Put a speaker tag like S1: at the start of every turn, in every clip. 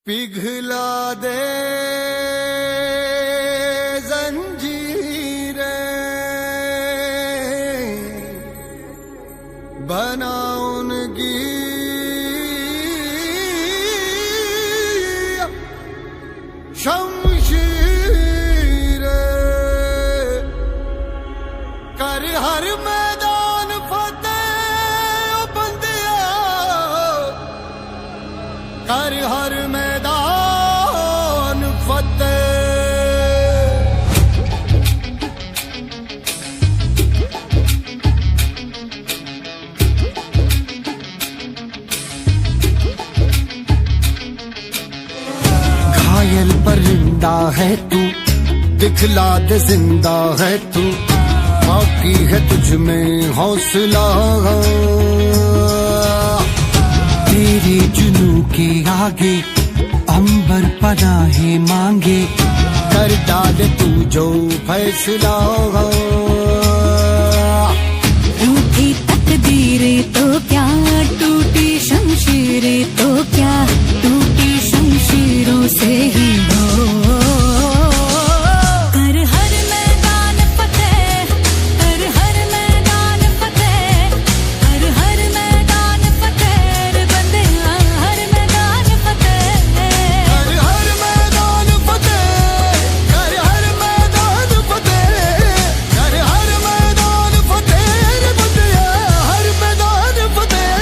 S1: पिघला दे जंजीरें, बना उनकी शमशीरें, कर हर मैदान फतेह ओ बंदिया, कर हर मैदान फतेह। घायल परिंदा है तू, दिखला दे जिंदा है तू, बाकी है तुझ में हौसला। तेरे जुनू के आगे अंबर पनाहे मांगे, कर डाल तू जो फैसला।
S2: रूठी तकदीरें तो क्या, टूटी शमशीरें तो क्या, टूटी शमशीरों से ही हो। कर हर मैदान फतेह, कर हर मैदान फतेह, कर हर मैदान फतेह रे बंदिया, हर मैदान फतेह।
S1: कर हर मैदान फतेह, कर हर मैदान फतेह, कर हर मैदान फतेह रे बंदिया, हर मैदान फतेह।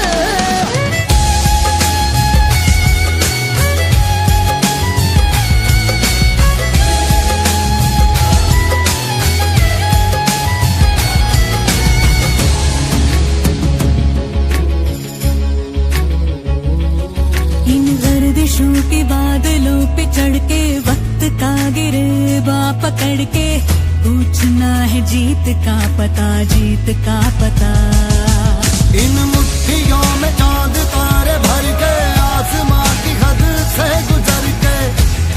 S2: इन गर्दिशों के बादलों पे चढ़ के, वक्त का गिरबा पकड़ के, पूछना है जीत का पता, जीत का पता।
S1: इन मुट्ठियों में चांद तारे भर के, आसमां की हद से गुजर के,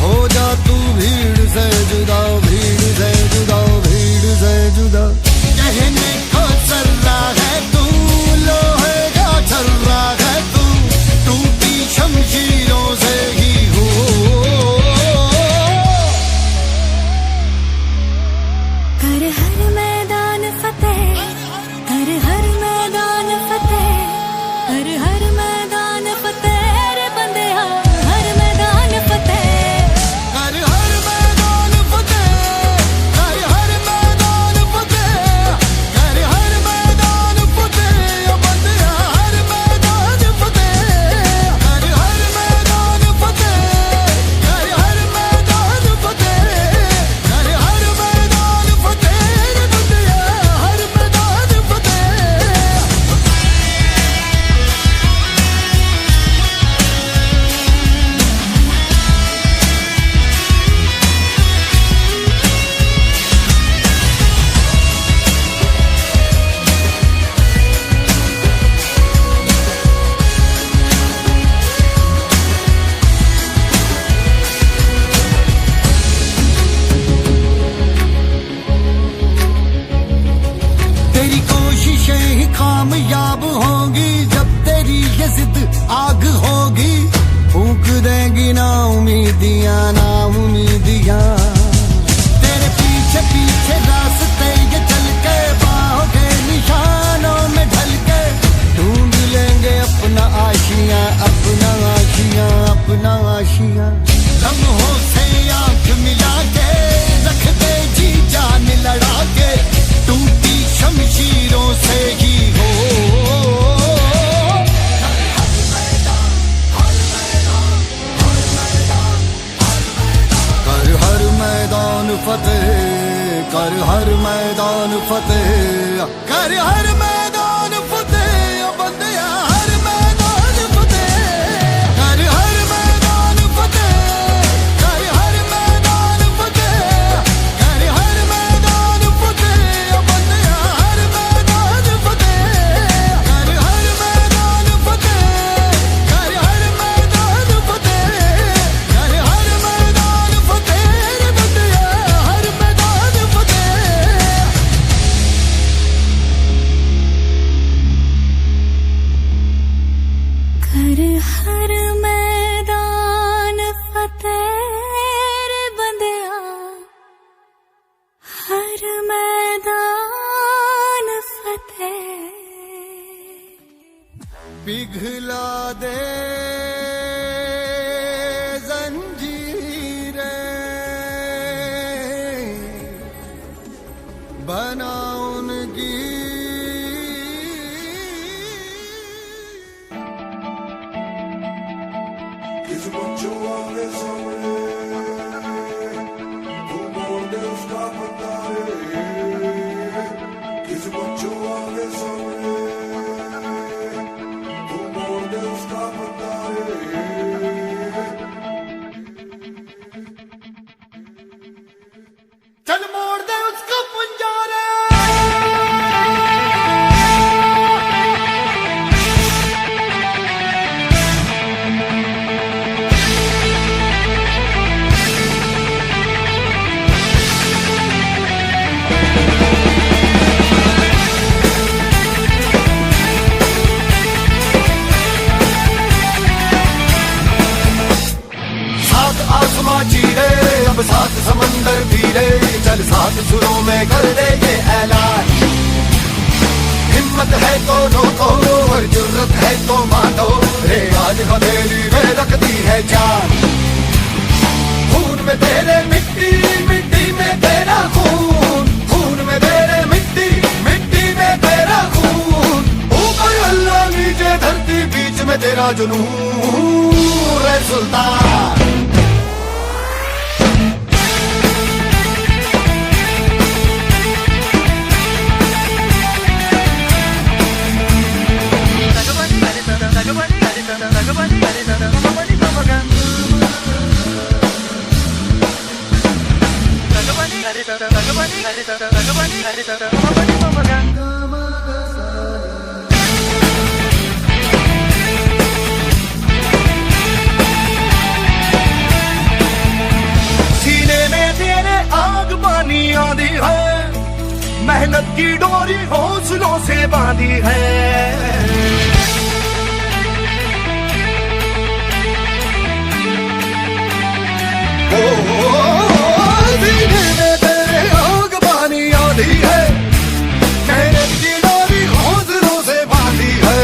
S1: हो जा तू भीड़ से जुदा, भीड़ से जुदा, भीड़ से जुदा। कहने को चल रहा है तू, लोहे का चल रहा है तू, टूटी शमशीरों से ही हो।
S2: कर हर मैदान फतेह, कर हर मैदान फतेह, कर हर मैदान फतेह रे बंदिया, हर मैदान फतेह।
S1: कर हर मैदान फतेह, कर हर मैदान फतेह, कर हर मैदान फतेह ओ बंदिया, हर मैदान फतेह। कर हर मैदान फतेह, कर हर मैदान फतेह, कर हर मैदान फतेह रे बंदिया, हर मैदान फतेह। तेरी कोशिशें ही कामयाब होंगी, जब तेरी ये जिद आग होगी, फूंक देंगी ना उम्मीदियां, ना उम्मीदियां। तेरे पीछे पीछे रास्ते ये चल के, बाहों के निशानों में ढल के, ढूंढ लेंगे अपना आशियां, अपना आशियां, अपना आशियां। लम्हों से आंख मिला के, रख दे जी जान लड़ा के, टूटी शमशीरों से ही हो। कर हर मैदान फतेह, कर हर पिघला दे जंजीरें, बना उनकी
S3: Kiss what you want is
S1: चल मोड़ दे उसको पुंजारे। सात आसमां चीरे, अब सात समंदर पीरे, चल सात सुरों में कर दे ये ऐलान। हिम्मत है तो रोको और जुर्रत है तो मानो, रे आज हथेली में रख दी है जान। खून में तेरे मिट्टी, मिट्टी में तेरा खून, खून में तेरे मिट्टी, मिट्टी में तेरा खून। ऊपर अल्लाह नीचे धरती, बीच में तेरा जुनून रे सुल्तान। सीने में तेरे आग पानी आंधी है, मेहनत की डोरी हौसलों से बांधी है। सीने में तेरे आग पानी आंधी है, मेहनत की डोरी हौसलों से बांधी है।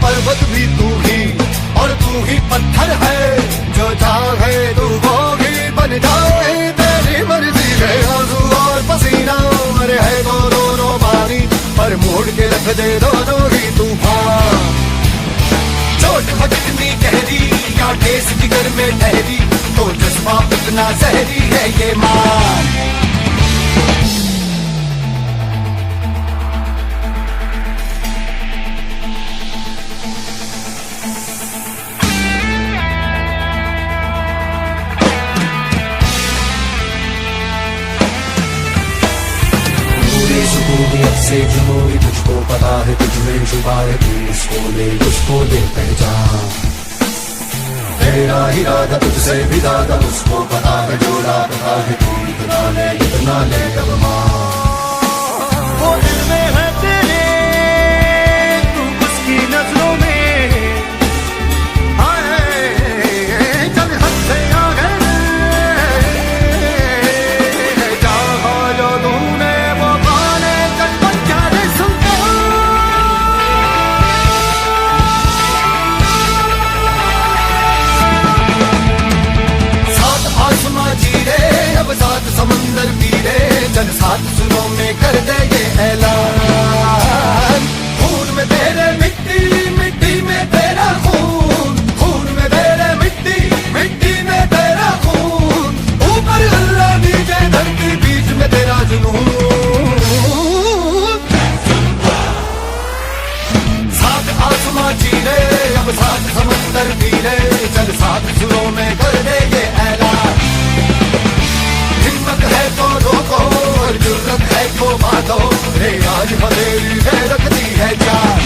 S1: पर्वत भी तू ही और तू ही पत्थर है, जो चाहे तू वो ही बन जाए, तेरी मर्जी है। आंसू और पसीना मरे है तो दोनों पानी, पर मोड़ के रख दे दोनों ही तूफान। चोट हो कितनी गहरी या ठेस जिगर में ठहरी, तो जज्बा इतना जहरी है ये मान।
S3: सुकूनियत से जुनूनी तुझको पता है, तुझमें छुपा है तू उसको ले, उसको दे पहचान। तेरा इरादा तुझसे भी ज्यादा उसको पता है, जो राता है तू इतना ले अब मान।
S1: वो दिल में है तेरे, तू उसकी नजरों में आए, चल हद से आगे चाहा जो तूने वो पाने, चल बन जा रे सुल्तान। सात आसमां चीरे, अब सात समंदर पीरे, चल सात सुरों में कर दे ये ऐलान। खून में तेरे मिट्टी, मिट्टी में तेरा खून, खून में तेरे मिट्टी, मिट्टी में तेरा खून। ऊपर अल्लाह नीचे धरती, बीच में तेरा जुनून। सात आसमां चीरे, अब सात समंदर पीरे, चल सात सुरों में कर दे ये ऐलान। हिम्मत है तो रोको और जुर्रत है तो मानो, रे आज हथेली में रख दी है जान।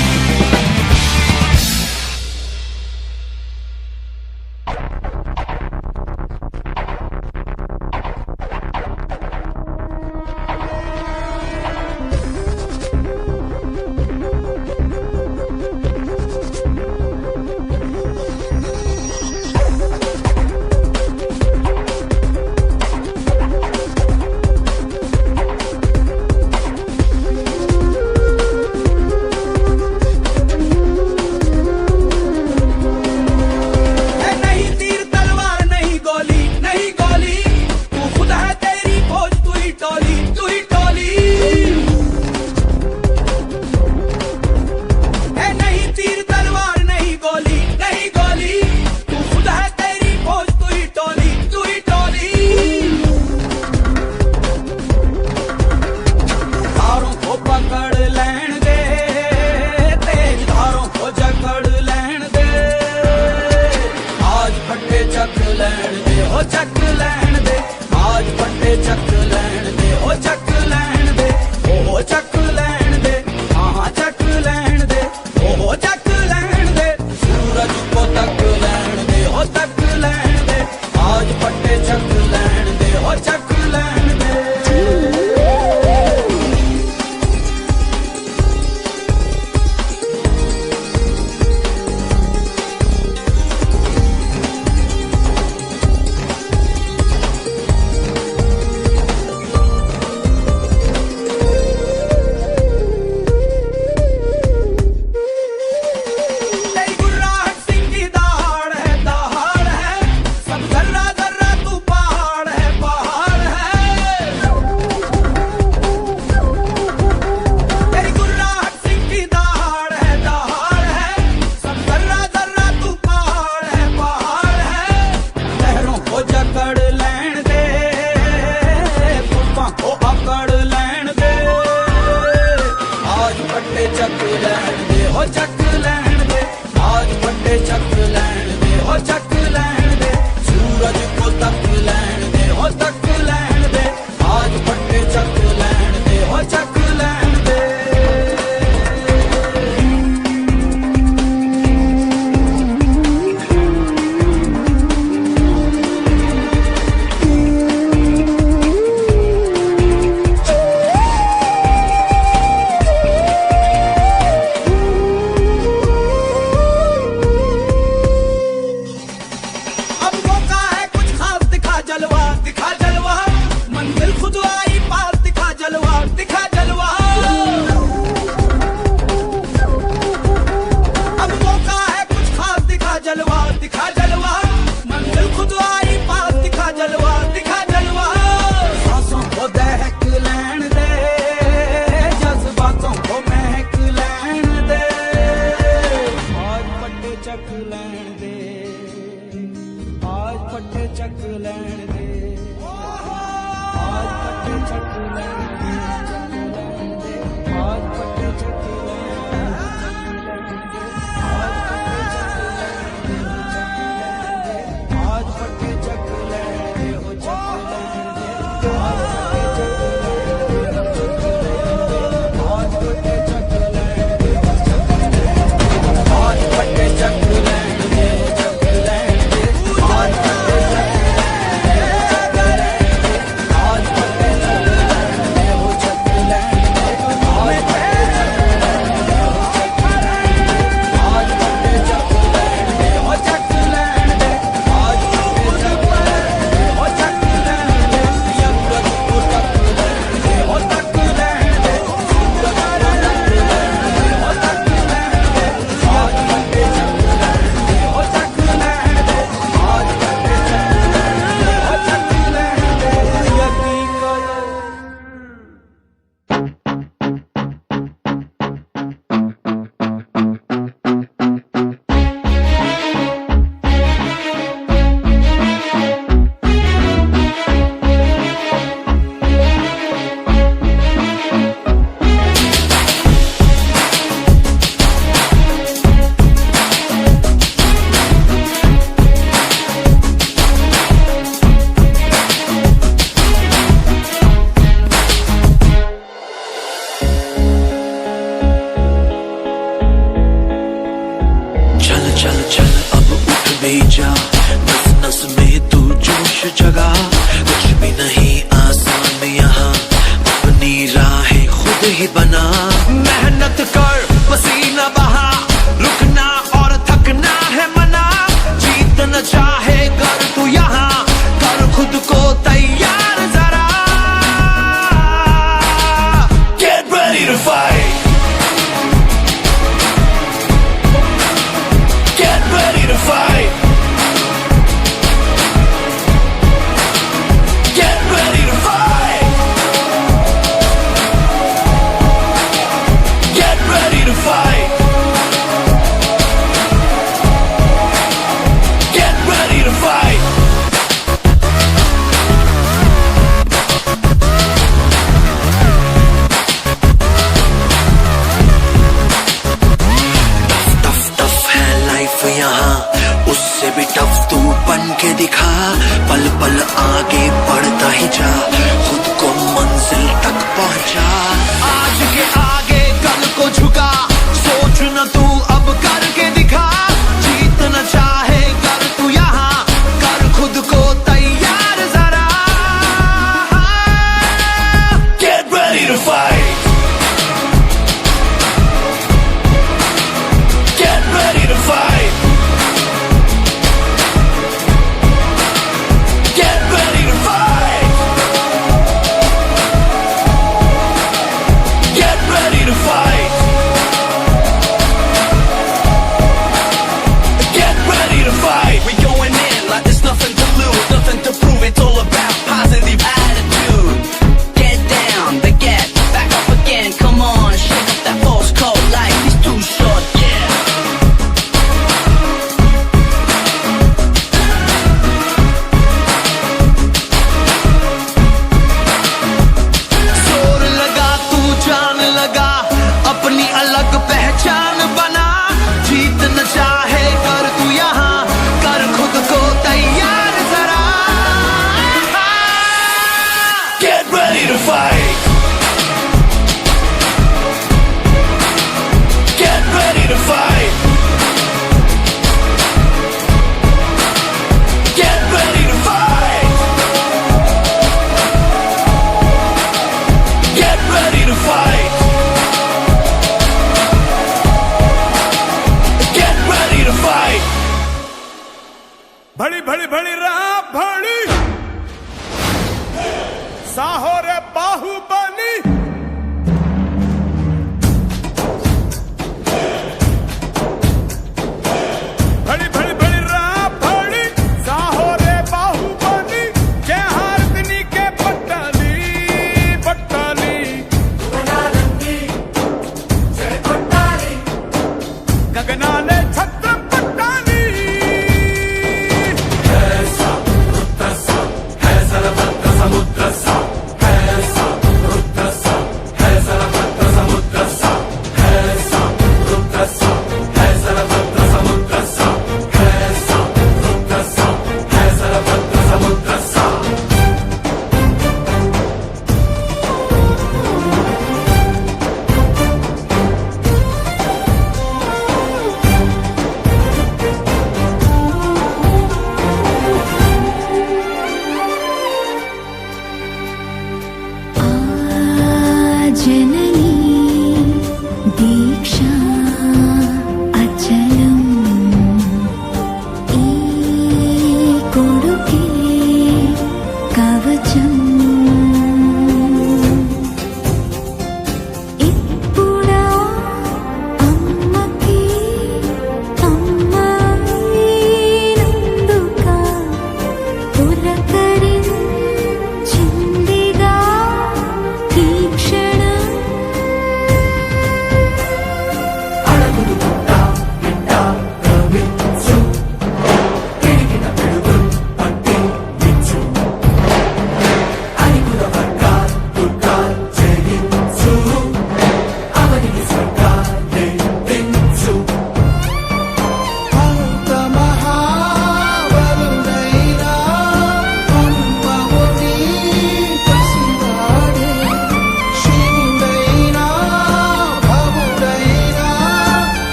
S4: लैण दे हो चक लैण दे आज फटे चक लैण दे हो चक लैण दे सूरज को तक लैण दे हो तक लैण दे आज फटे चक लैण दे हो चक लैण दे अब मौका है कुछ खास दिखा जलवा मंजिल खुद आई पास दिखा जलवा अब मौका है कुछ खास दिखा जलवा मंजिल खुद आई पास दिखा जलवा सांसों को दहक लैण दे जज्बातों को महक लैण दे आज फटे चक लैण दे आज फटे चक लैण दे आज फटे चक लैण दे आज फटे चक लैण दे आज फटे चक लैण दे हो चक लैण दे आज फटे चक लैण दे आज फटे चक लैण दे चक लैण दे आज फटे चक आज फटे चक लैण दे हो चक लैण दे आज फटे चक लैण दे हो चक लैण दे आज फटे चक लैण दे हो चक लैण दे यंगत को तक लैण दे हो तक लैण दे सूरज को तक लैण दे हो तक लैण दे आज फटे चक लैण दे हो चक लैण दे आज फटे चक लैण दे हो चक लैण दे यकीन करो
S5: चल चल चल अब उठ भी जा नस नस में तू जोश जगा कुछ भी नहीं आसान यहाँ अपनी राहें खुद ही बना मेहनत कर पसीना बहा रुकना और थकना है मना जीतना चाहे कर तू यहाँ कर खुद को तैयार जरा Get ready to fight Get ready to fight. Get ready to fight. Get ready to fight. Get ready to fight. Tough tough है लाइफ यहाँ उससे भी टफ तू बन के दिखा पल पल आगे बढ़ता ही जा खुद को मंजिल तक पहुंचा आज के आगे कल को झुका सोच न तू अब करके दिखा जीतना चाहे कर तू यहाँ कर खुद को तैयार जरा Get ready to fight. Get ready to fight. Get ready to fight.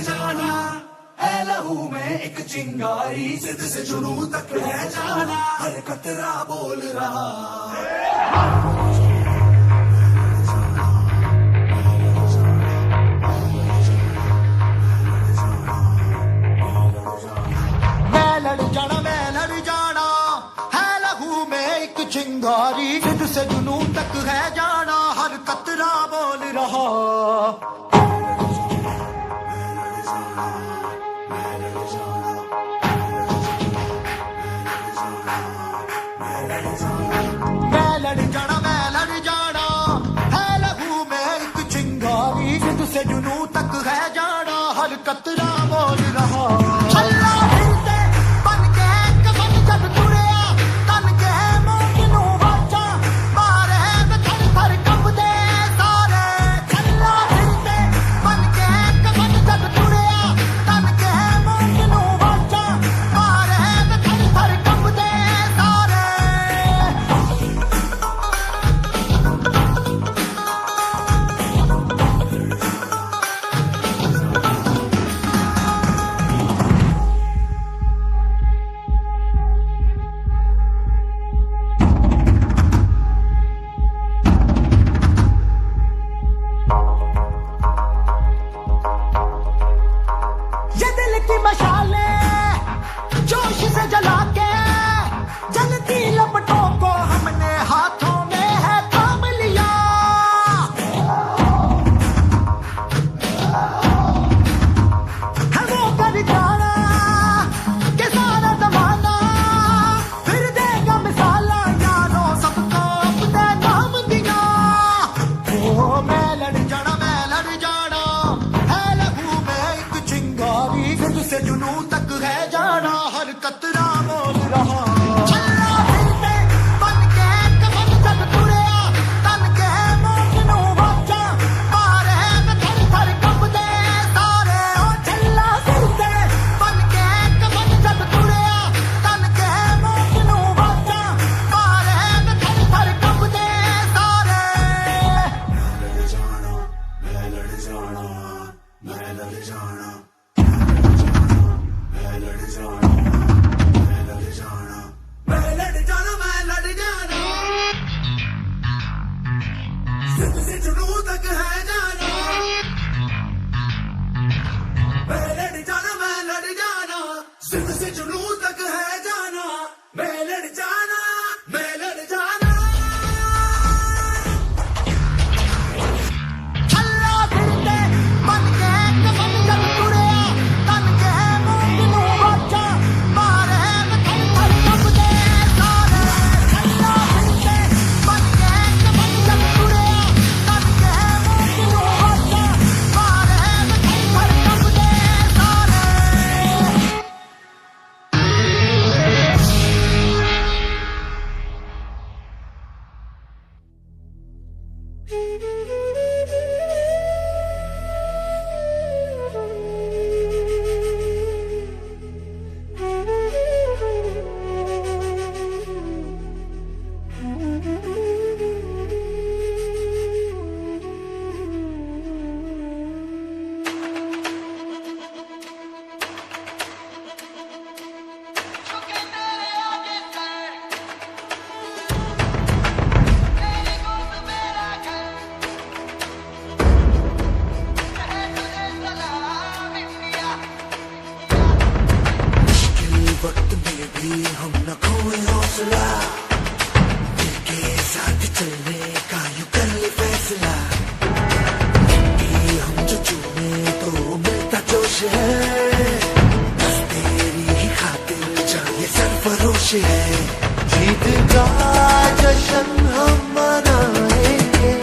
S3: जाना है लहू में एक चिंगारी जिद से जुनू तक है जाना हर कतरा बोल रहा
S1: मैं लड़ जाना है लहू में एक चिंगारी जिद से जुनू तक है जाना हर कतरा बोल रहा मैं लड़ जाना है लहू में एक चिंगारी जिद से जुनू तक है जाना हर कतरा बोल रहा छल्ला फिरते बन के कफन जब तुड़िया तन के मोट नू वाचा मारे थर थर कंबदे सारे छल्ला फिरते बन के कफन जब तुड़िया तन के मोट नू वाचा मारे थर थर कंबदे सारे ये दिल की मशालें जोश से जला के जलती लपटों को हमने हाथों में है थाम लिया है वो कर जाना कि सारा जमाना फिर देगा मिसाला यारों सबको अपने नाम दिया ओ मैं लड़ जाना है लहू में एक चिंगारी जिद से जुनू तक है जाना हर कतरा बोल रहा छल्ला फिरते बन के कफन जब तुड़िया तन के मोट नू वाचा मारे थर थर कंबदे सारे ओ छल्ला फिरते बन के कफन जब तुड़िया तन के मोट नू वाचा मारे थर थर कंबदे सारे
S3: जिद से जुनू तक है जाना मैं लड़ जाना जिद से जुनू तक है जाना मैं लड़ जाना
S1: छल्ला फिरते बन के कफन जब तुड़िया तन के मोट नू वाचा मारे थर थर कंबदे सारे छल्ला फिरते बन के कफन जब तुड़िया तन के मोट नू वाचा मारे थर थर कंबदे सारे
S3: वक्त में भी हम न खोए हौसला दिल के साथ चलने का यूं कर ले फैसला कि हम जो चूमे तो मिलता जोश है बस तेरी ही खातिर जाए सरफरोश है जीत का जश्न हम मनाएंगे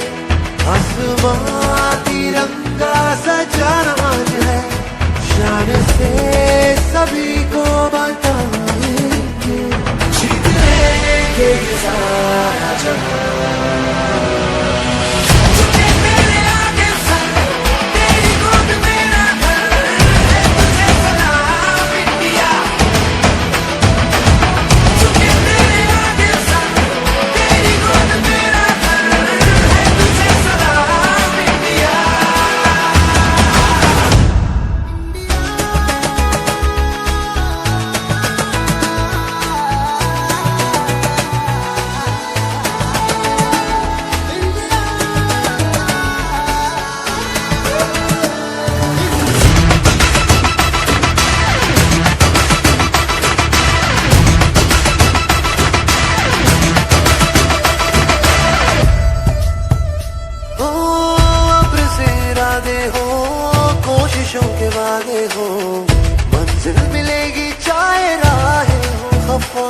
S3: आसमां तिरंगा सजाना है शान से सभी को बताएंगे जीत लेंगे ये सारा जहां
S1: दीवाने हो, मंजिल मिलेगी चाहे राहें हो खफा।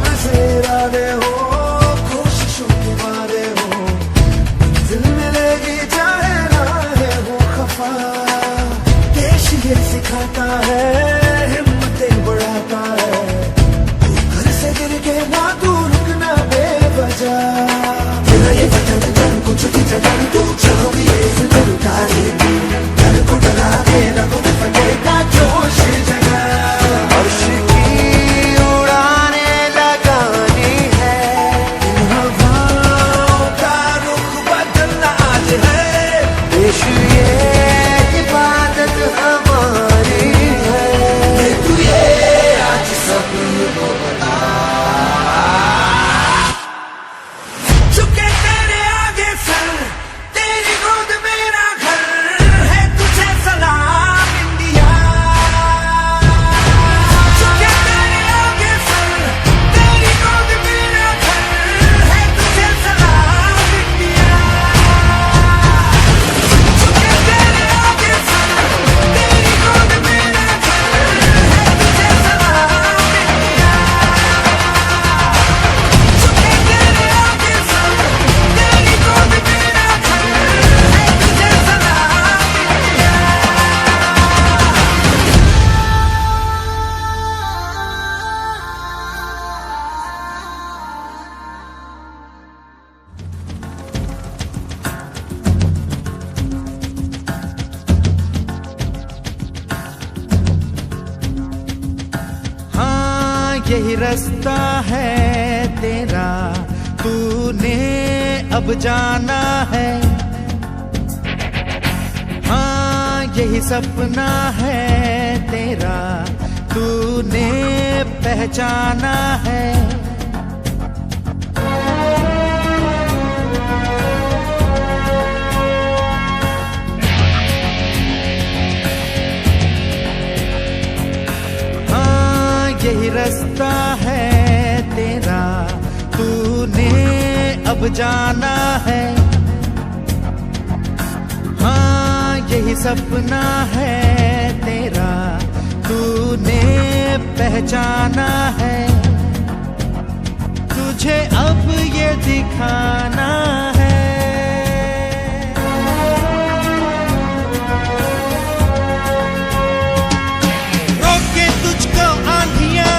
S1: बसेराने हो, कोशिशों के मारे हो, मंजिल मिलेगी चाहे राहें हो खफा। देश ये सिखाता है, हिम्मतें बढ़ाता है, तू घर से गिर के ना तू रुकना बेवजह। तेरा ये वतन जन कुछ भी जगह तू चाहोगी इस दिल उतारे, घर को डरा के रखो में फटेगा जोश जगा। अर्श की उड़ाने लगानी है, इन हवाओं का रुख बदलना आज है। देश ये इबादत हमारी है, तू ये आज सबको बता।
S4: झुके तेरे आगे सर, तेरी गोद मेरा घर है, तुझे सलाम इंडिया। झुके तेरे आगे सर, तेरी गोद मेरा घर है, तुझे सलाम इंडिया। झुके तेरे आगे सर, तेरी गोद मेरा घर है, तुझे सलाम इंडिया। झुके तेरे आगे सर, तेरी गोद मेरा घर है, तुझे सलाम इंडिया।
S6: हाँ यही रास्ता है तेरा, तूने अब जाना है। हाँ यही सपना है तेरा, तूने पहचाना है। हाँ यही रास्ता है तेरा, तूने अब जाना है। हाँ यही सपना है तेरा, तूने पहचाना है। तुझे अब ये दिखाना है। रोके तुझको आंधियां,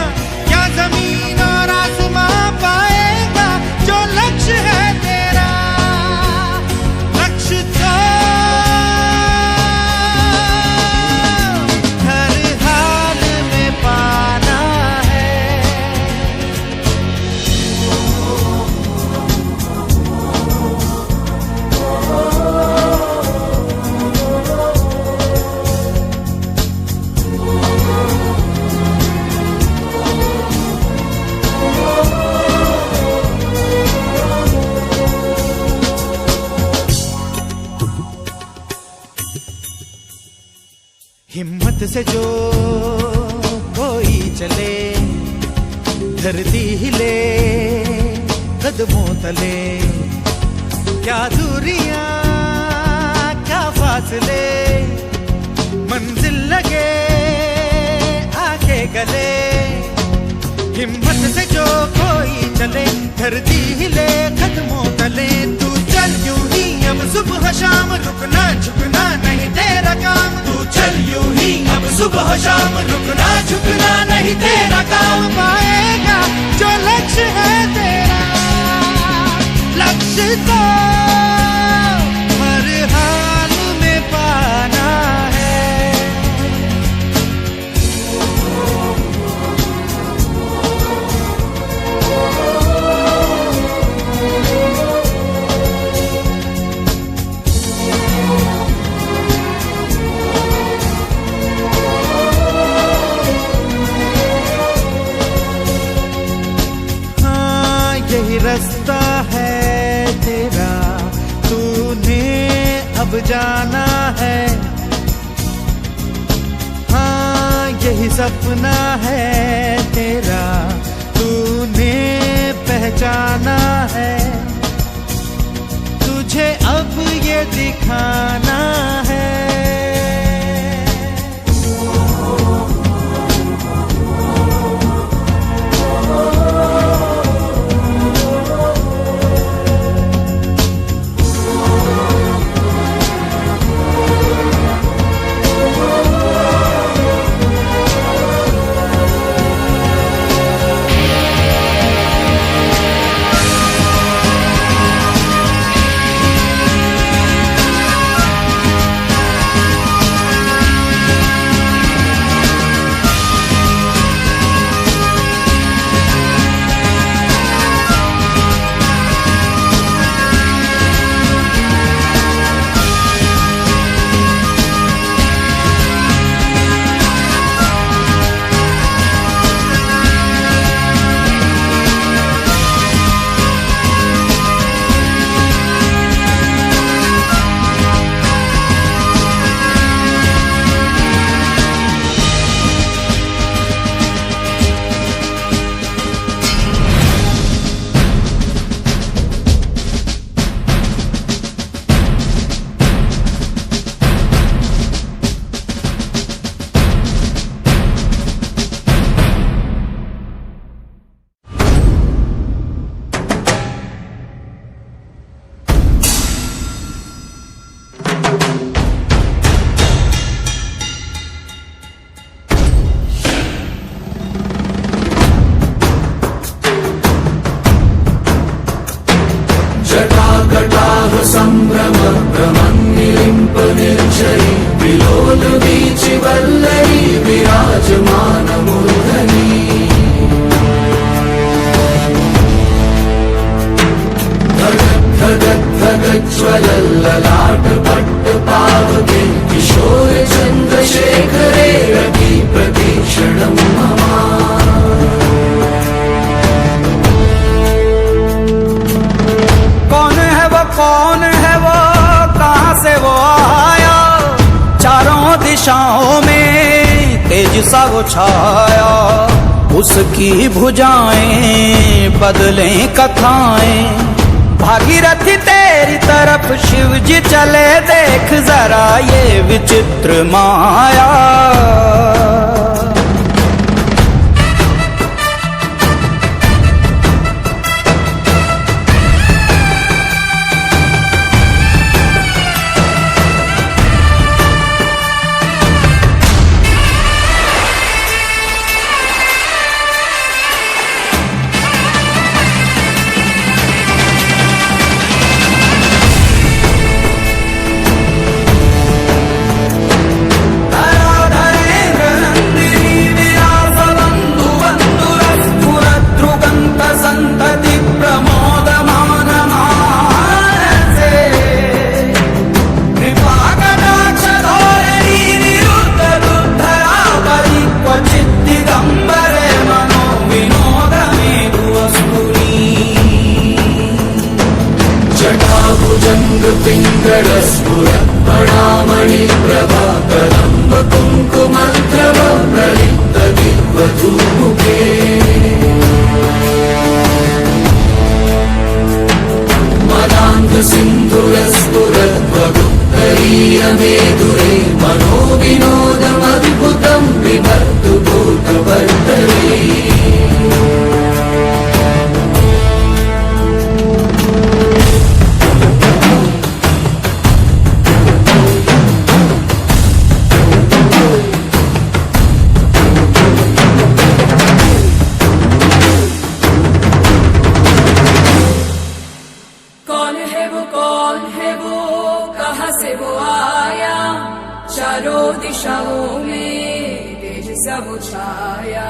S6: क्या जमीन और आसमां पाएगा। जो लक्ष्य है तेरा, लक्ष्य तो हर हाल में पाना है। हिम्मत से जो कोई चले, धरती हिले कदमों तले। क्या दूरियां क्या फासले, मंजिल लगे आके गले। हिम्मत से जो कोई चले, धरती हिले कदमों तले। तू चल यूं ही अब सुबह शाम, रुकना झुकना नहीं तेरा काम। तू चल यूं ही अब सुबह शाम, रुकना झुकना नहीं तेरा काम। पाएगा जो लक्ष्य है तेरा, लक्ष्य तो हर हाल में पाना है। यही रास्ता है तेरा, तूने अब जाना है। हाँ यही सपना है तेरा, तूने पहचाना है। मुझे अब ये दिखाना है।
S3: संभ्रम भ्रमन्निलिम्प निर्झरी विलोल वीचि वल्लरी विराजमान मूर्धनि धगत् धगत् धगज्ज्वलल्ललाट पट्ट पावके किशोर चन्द्रशेखरे रति प्रतीक्षणं मम।
S4: कौन है वो कहाँ से वो आया, चारों दिशाओं में तेज सा वो छाया। उसकी भुजाएं बदलें कथाएं, भागीरथी तेरी तरफ शिव जी चले, देख जरा ये विचित्र माया।
S3: पिङ्गलस्फुरत्पणामणि प्रभा कदम्ब कुङ्कुमद्रव प्रलिप्त दिग्वधूमुखे मदान्ध सिन्धुरस्फुरद्वगुप्तरीयमेधुरे मनो विनोदमद्भुतं विभर्तु भूतवर्तरे।
S2: चारों दिशाओं में तेज सा वो छाया।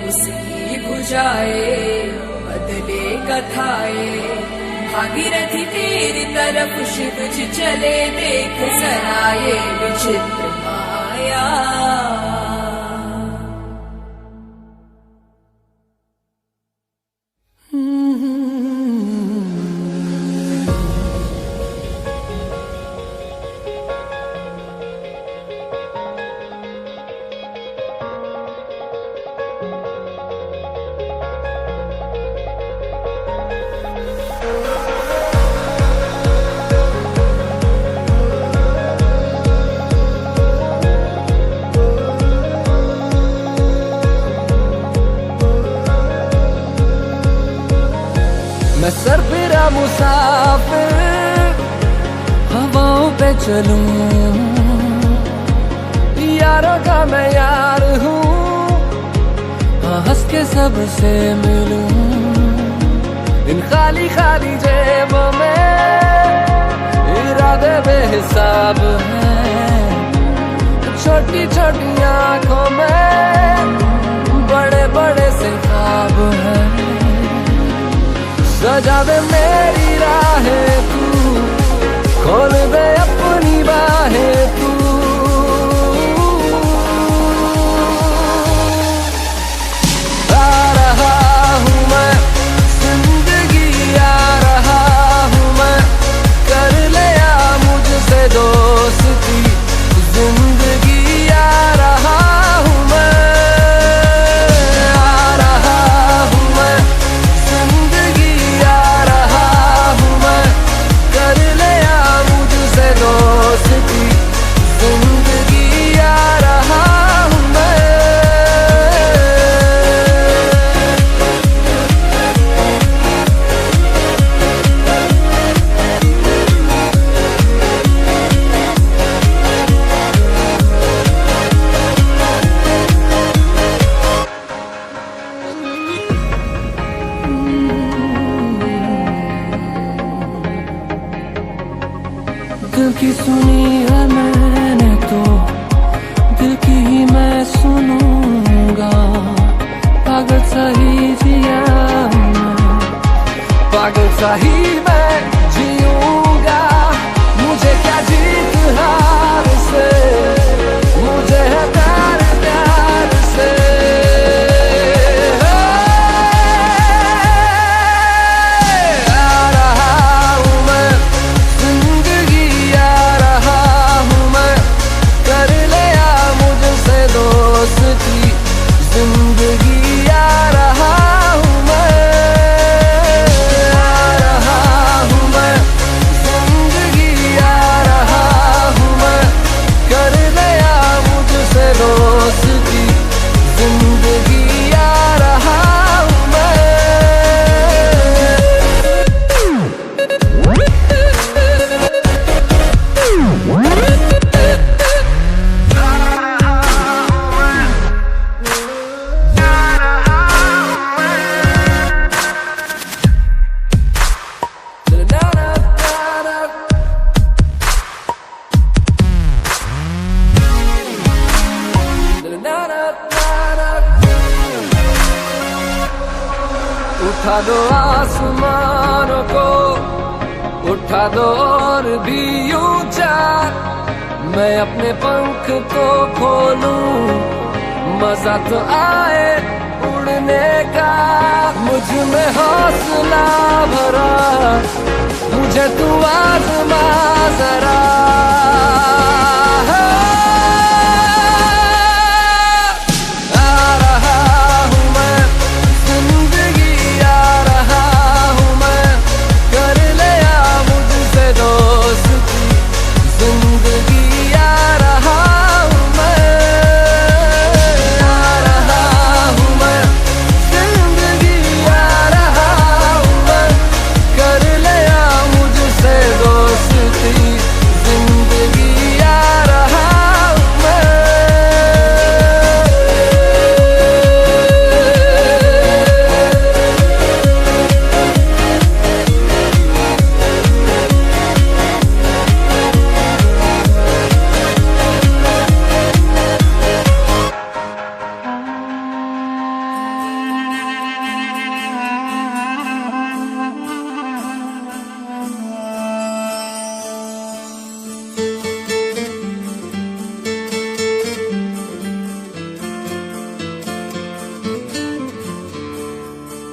S2: उसकी भुजाएं बदले कथाएं, भागीरथी तेरी तरफ शिव जी चले, देख जरा ये विचित्र माया।
S7: मुसाफिर हवाओं पे चलूं, यारों का मैं यार हूँ, हाँ हंस के सबसे मिलूं। इन खाली खाली जेबों में इरादे बेहिसाब हैं, छोटी छोटी आंखों में बड़े बड़े से ख्वाब हैं। सजा दे मेरी राहें तू, खोल दे अपनी बाहें तू। आ रहा हूँ मैं जिंदगी, आ रहा हूँ मैं, कर ले आ मुझसे दोस्ती जिंदगी। आ रहा हूँ मैं, आ रहा हूँ मैं जिंदगी, आ रहा हूँ मैं, कर ले आ मुझसे दोस्ती जिंदगी। आ रहा हूँ मैं। दिल की सुनी है मैंने तो दिल की ही मैं सुनूंगा। पागल सा ही जिया मैं, पागल सा ही मैं जीऊंगा। मुझे क्या जीत हार से, मुझे है प्यार प्यार से। आ रहा हूँ मैं जिंदगी, आ रहा हूँ मैं, कर ले आ मुझसे दोस्ती जिंदगी। आ रहा हूँ मैं, आ रहा हूँ मैं जिंदगी, आ रहा हूँ मैं, कर ले आ मुझसे दोस्ती जिंदगी। आ रहा हूँ मैं। उठा दो आसमानों को, उठा दो और भी ऊंचा, मैं अपने पंख तो खोलूं, मजा तो आए उड़ने का। मुझ में हौसला भरा, मुझे तू आज़मा जरा। आ रहा हूँ मैं जिंदगी, आ रहा हूँ मैं, कर ले आ मुझसे दोस्ती जिंदगी। आ रहा हूँ मैं, आ रहा हूँ मैं जिंदगी, आ रहा हूँ मैं, कर ले आ मुझसे दोस्ती जिंदगी। आ रहा हूँ मैं।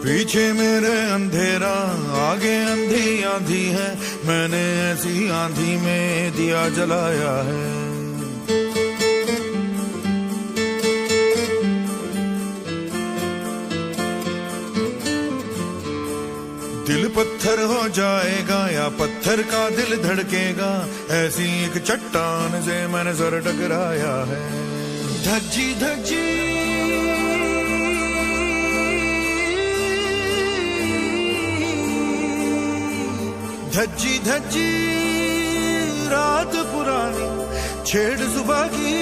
S8: पीछे मेरे अंधेरा, आगे अंधी आंधी है, मैंने ऐसी आंधी में दिया जलाया है। दिल पत्थर हो जाएगा या पत्थर का दिल धड़केगा, ऐसी एक चट्टान से मैंने सर टकराया है। धज्जी धज्जी धज्जी धज्जी रात पुरानी, छेड़ सुबह की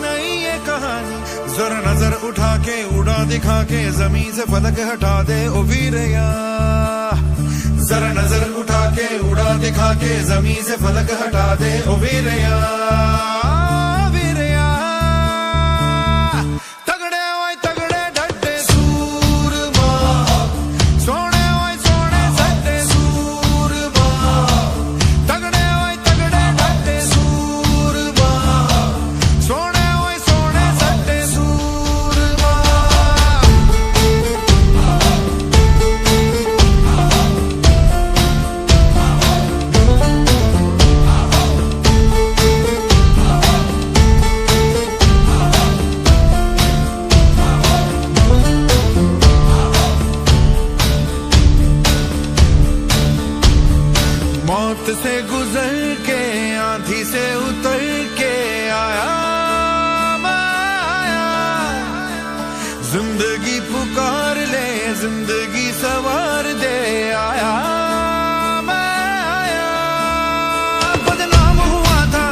S8: नई ये कहानी। जरा नजर उठा के उड़ा दिखा के जमीन से फलक हटा दे ओ वीरया। जरा नजर उठा के उड़ा दिखा के जमीन से फलक हटा दे ओ वीरया। वीरया तगड़े ओए तगड़े डटे सूरमा, सोने ओए सोने सट्टे सूरमा। तगड़े ओए तगड़े डटे सूरमा, सोने ओए सोने सट्टे सूरमा। मौत से गुजर के आंधी से उतर के आया मैं आया। जिंदगी पुकार ले जिंदगी सवार दे आया मैं आया। बदनाम हुआ था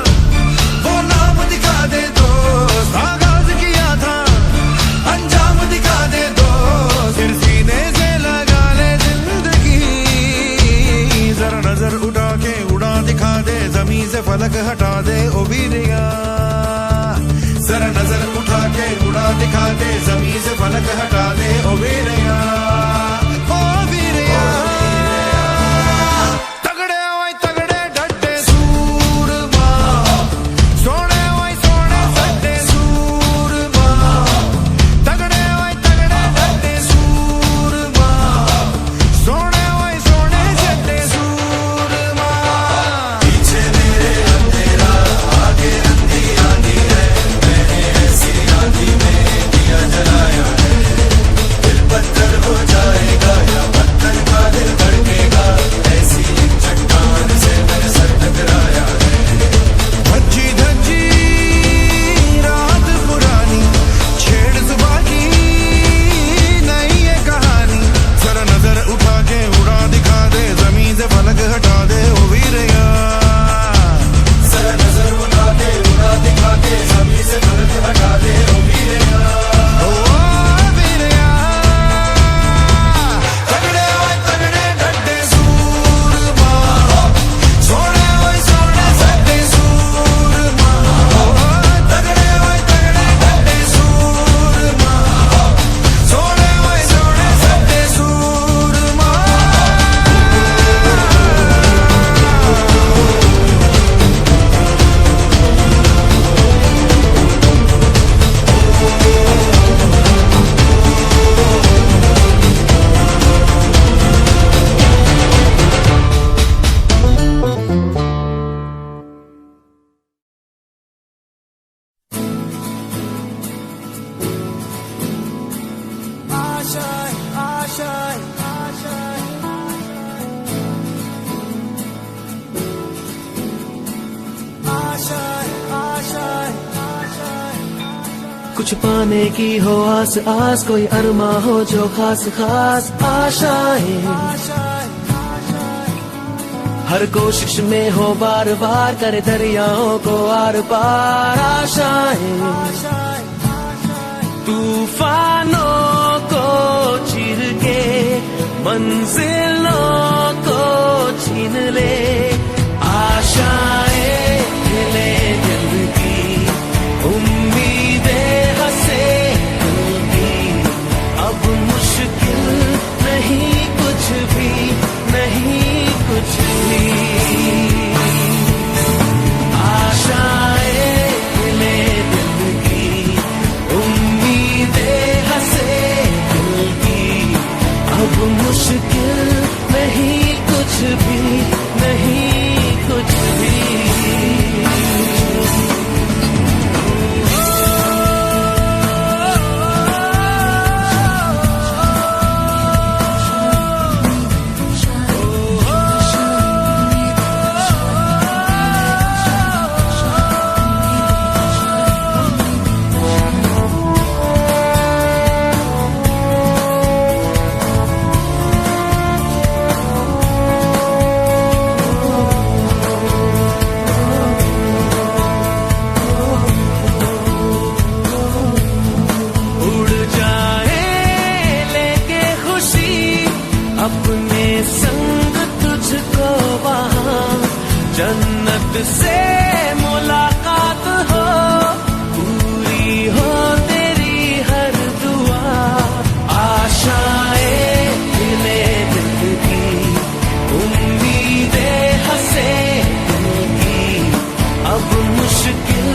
S8: वो नाम दिखा दे दोस्त, आगाज किया था अंजाम दिखा दे दोस्त। फिर सीने से लगा ले जिंदगी, जरा नजर उठा के उड़ा दिखा दे जमीन से फलक हटा दे ओ वीरया। जरा नजर उठा के उड़ा दिखा दे जमीन से फलक हटा दे ओ वीरया। ओ वीरया तगड़े ओए तगड़े डटे सूरमा, सोने ओए सोने सट्टे सूरमा। तगड़े ओए तगड़े डटे सूरमा, सोने ओए सोने सट्टे सूरमा। पीछे मेरे अंधेरा आगे अंधी आंधी है, मैंने ऐसी आंधी में दिया जलाया है। दिल पत्थर हो जाएगा या पत्थर का दिल धड़केगा, ऐसी एक चट्टान से मैंने सर टकराया है। धज्जी धज्जी रात पुरानी, छेड़ सुबह की नई ये कहानी। जरा नजर उठा के उड़ा दिखा दे जमीन से फलक हटा दे ओ वीरया। जरा नजर उठा के उड़ा दिखा के जमीन से फलक हटा दे ओ वीरया। ओ वीरया तगड़े ओए तगड़े डटे सूरमा, सोने ओए सोने सट्टे सूरमा। तगड़े ओए तगड़े डटे सूरमा, सोने ओए सोने सट्टे सूरमा।
S7: कुछ पाने की हो आस आस, कोई अरमा हो जो खास खास आशाएं। हर कोशिश में हो बार बार, करे दरियाओं को आर पार आशाएं। तूफानों को चीर के मंजिलों को छीन ले, आशाएं खिले दिल की, उम्मीदें हंसे दिल की। अब मुश्किल नहीं कुछ भी, नहीं कुछ भी। आशाएं खिले दिल की, उम्मीदें हंसे दिल की। अब मुश्किल नहीं कुछ भी, नहीं
S5: जन्नत से मुलाकात हो, पूरी हो तेरी हर दुआ। आशाएं खिले दिल की, उम्मीदें हंसे दिल की, अब मुश्किल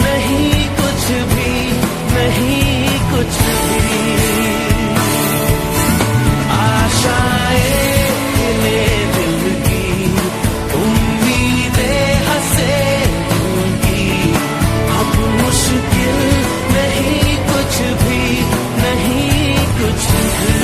S5: नहीं कुछ भी, नहीं कुछ भी। आशाएं खिले दिल की, उम्मीदें हंसे दिल की, अब मुश्किल नहीं कुछ भी, नहीं कुछ भी।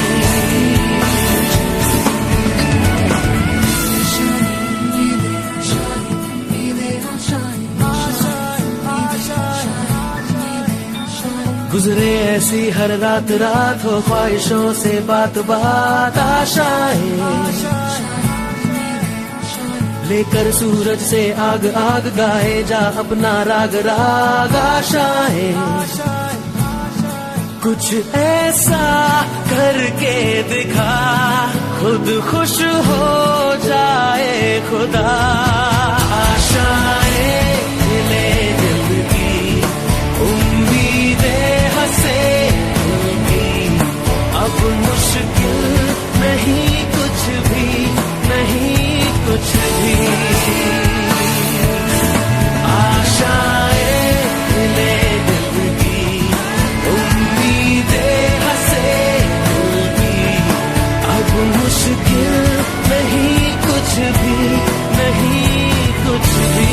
S5: गुजरे ऐसी हर रात रात हो, ख्वाहिशों से बात बात। आशाएं लेकर सूरज से आग आग, गाए जा अपना राग राग। आशाएं कुछ ऐसा करके दिखा, खुद खुश हो जाए खुदा। आशाएं खिले दिल की, उम्मीदें हंसे दिल की, अब मुश्किल नहीं कुछ भी, नहीं कुछ भी। आशाएं खिले दिल की, उम्मीदें हंसे दिल की, अब मुश्किल नहीं कुछ भी, नहीं कुछ भी।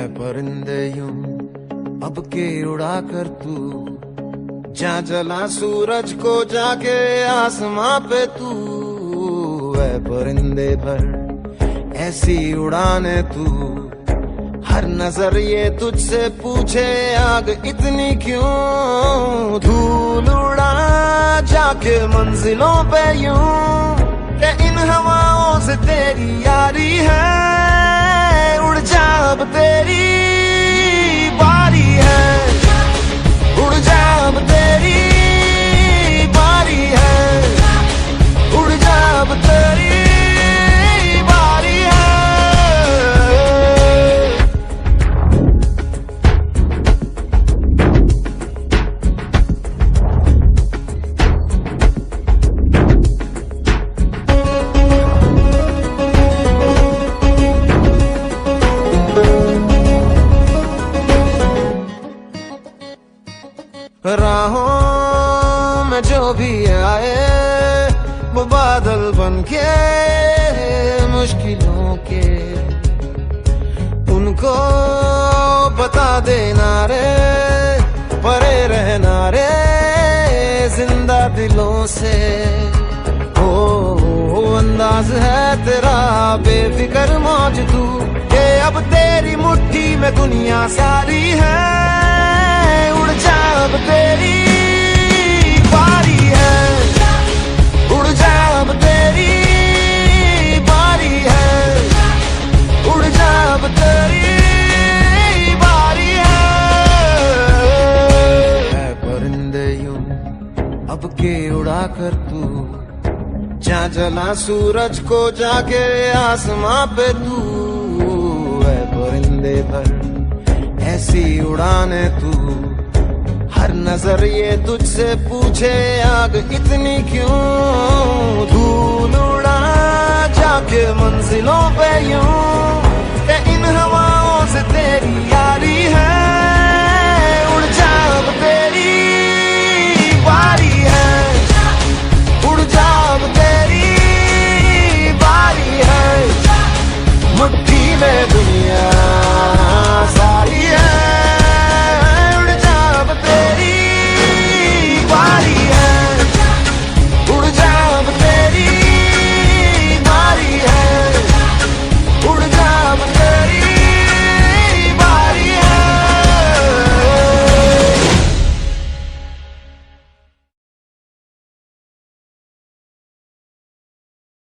S8: परिंदे यूं अब के उड़ा कर तू, जा जला सूरज को जाके आसमां पे तू, है परिंदे भर ऐसी उड़ाने तू, हर नजर ये तुझसे पूछे आग इतनी क्यों, धूल उड़ा जाके मंजिलों पे यूं, के इन हवाओं से तेरी यारी है, उड़ जा अब तेरी बारी है, उड़ जा अब तेरी बारी है, उड़ जा अब तेरी बारी है। राहों में जो भी आए वो बादल बनके मुश्किलों के, उनको बता देना रे परे रहना रे जिंदा दिलों से, ओ अंदाज है तेरा बेफिक्र मौज तू, के अब तेरी मुट्ठी में दुनिया सारी है, उड़ जा अब तेरी बारी है, उड़ जा अब तेरी बारी है, उड़ जा अब तेरी बारी है परिंदे यूं अब के उड़ा कर तू, जा जला सूरज को जाके आसमां पे तू, है परिंदे भर ऐसी उड़ाने तू, हर नजर ये तुझसे पूछे आग इतनी क्यों, धूल उड़ा जाके मंजिलों पे यूं, के इन हवाओं से तेरी यारी है,